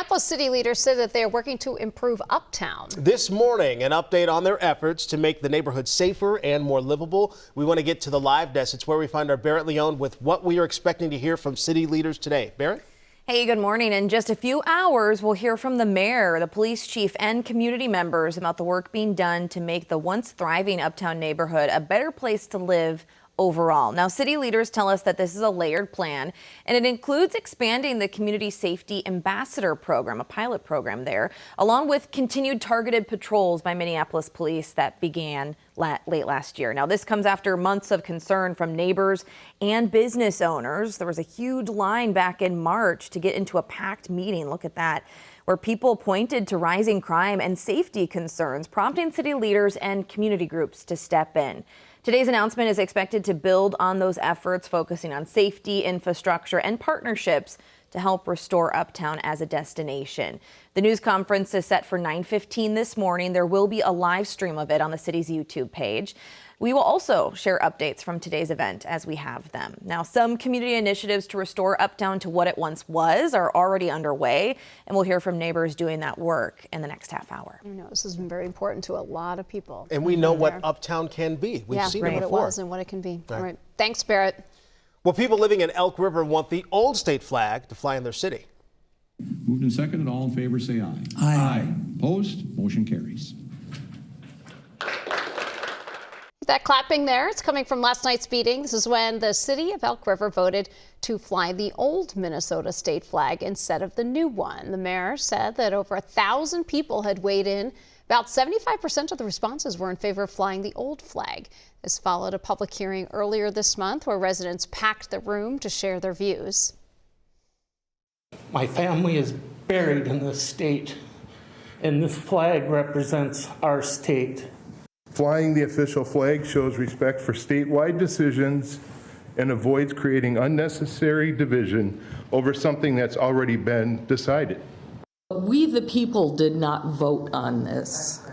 Minneapolis city leaders said that they are working to improve Uptown. This morning, an update on their efforts to make the neighborhood safer and more livable. We want to get to the live desk. It's where we find our Barrett Leone with what we are expecting to hear from city leaders today. Barrett? Hey, good morning. In just a few hours, we'll hear from the mayor, the police chief, and community members about the work being done to make the once thriving Uptown neighborhood a better place to live overall. Now, city leaders tell us that this is a layered plan, and it includes expanding the Community Safety Ambassador Program, a pilot program there, along with continued targeted patrols by Minneapolis police that began late last year. Now, this comes after months of concern from neighbors and business owners. There was a huge line back in March to get into a packed meeting. Look at that, where people pointed to rising crime and safety concerns, prompting city leaders and community groups to step in. Today's announcement is expected to build on those efforts, focusing on safety, infrastructure, and partnerships to help restore Uptown as a destination. The news conference is set for 9:15 this morning. There will be a live stream of it on the city's YouTube page. We will also share updates from today's event as we have them. Now, some community initiatives to restore Uptown to what it once was are already underway, and we'll hear from neighbors doing that work in the next half hour. I know this has been very important to a lot of people. And we know what Uptown can be. We've seen it before. What it was and what it can be. All right. Thanks, Barrett. Well, people living in Elk River want the old state flag to fly in their city. Moved and seconded. All in favor, say aye. Aye. Opposed? Motion carries. That clapping there, it's coming from last night's meeting. This is when the city of Elk River voted to fly the old Minnesota state flag instead of the new one. The mayor said that over 1,000 people had weighed in. About 75% of the responses were in favor of flying the old flag. This followed a public hearing earlier this month where residents packed the room to share their views. My family is buried in this state, and this flag represents our state. Flying the official flag shows respect for statewide decisions and avoids creating unnecessary division over something that's already been decided. We, the people, did not vote on this.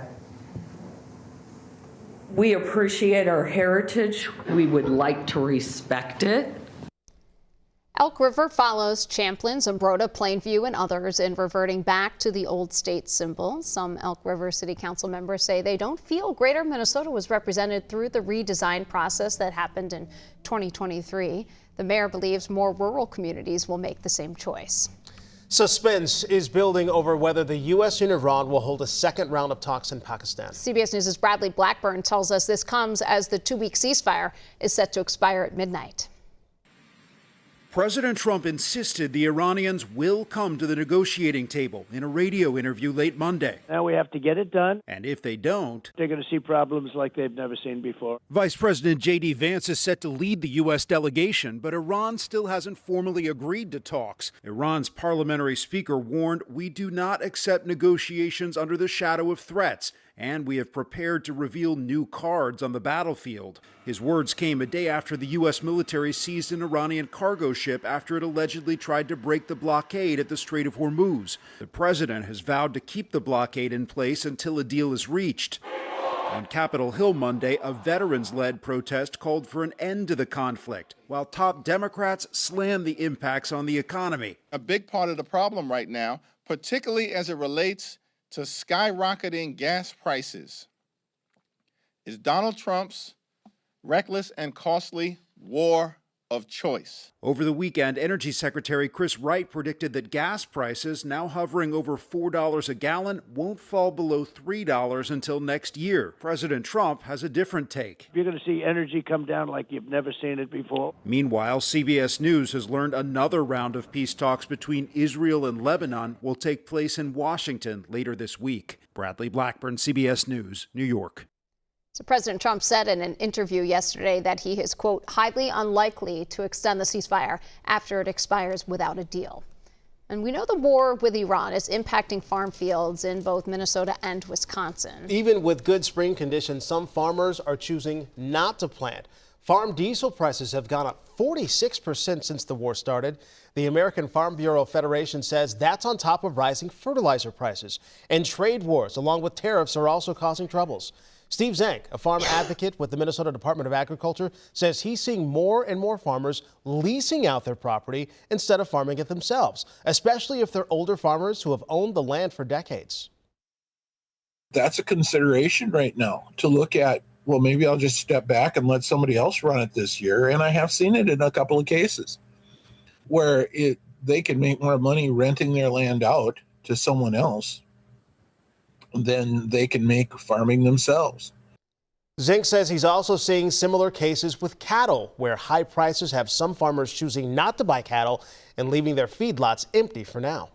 We appreciate our heritage. We would like to respect it. Elk River follows Champlin, Zumbrota, Plainview, and others in reverting back to the old state symbol. Some Elk River City Council members say they don't feel Greater Minnesota was represented through the redesign process that happened in 2023. The mayor believes more rural communities will make the same choice. Suspense is building over whether the U.S. and Iran will hold a second round of talks in Pakistan. CBS News' Bradley Blackburn tells us this comes as the two-week ceasefire is set to expire at midnight. President Trump insisted the Iranians will come to the negotiating table in a radio interview late Monday. Now we have to get it done. And if they don't, they're going to see problems like they've never seen before. Vice President J.D. Vance is set to lead the U.S. delegation, but Iran still hasn't formally agreed to talks. Iran's parliamentary speaker warned, "We do not accept negotiations under the shadow of threats, and we have prepared to reveal new cards on the battlefield." His words came a day after the U.S. military seized an Iranian cargo ship after it allegedly tried to break the blockade at the Strait of Hormuz. The president has vowed to keep the blockade in place until a deal is reached. On Capitol Hill Monday, a veterans-led protest called for an end to the conflict, while top Democrats slammed the impacts on the economy. A big part of the problem right now, particularly as it relates to skyrocketing gas prices, is Donald Trump's reckless and costly war of choice. Over the weekend, Energy Secretary Chris Wright predicted that gas prices, now hovering over $4 a gallon, won't fall below $3 until next year. President Trump has a different take. You're going to see energy come down like you've never seen it before. Meanwhile, CBS News has learned another round of peace talks between Israel and Lebanon will take place in Washington later this week. Bradley Blackburn, CBS News, New York. So President Trump said in an interview yesterday that he is, quote, highly unlikely to extend the ceasefire after it expires without a deal. And we know the war with Iran is impacting farm fields in both Minnesota and Wisconsin. Even with good spring conditions, some farmers are choosing not to plant. Farm diesel prices have gone up 46% since the war started. The American Farm Bureau Federation says that's on top of rising fertilizer prices. And trade wars, along with tariffs, are also causing troubles. Steve Zank, a farm advocate with the Minnesota Department of Agriculture, says he's seeing more and more farmers leasing out their property instead of farming it themselves, especially if they're older farmers who have owned the land for decades. That's a consideration right now, to look at, well, maybe I'll just step back and let somebody else run it this year. And I have seen it in a couple of cases where they can make more money renting their land out to someone else than they can make farming themselves. Zink says he's also seeing similar cases with cattle, where high prices have some farmers choosing not to buy cattle and leaving their feedlots empty for now.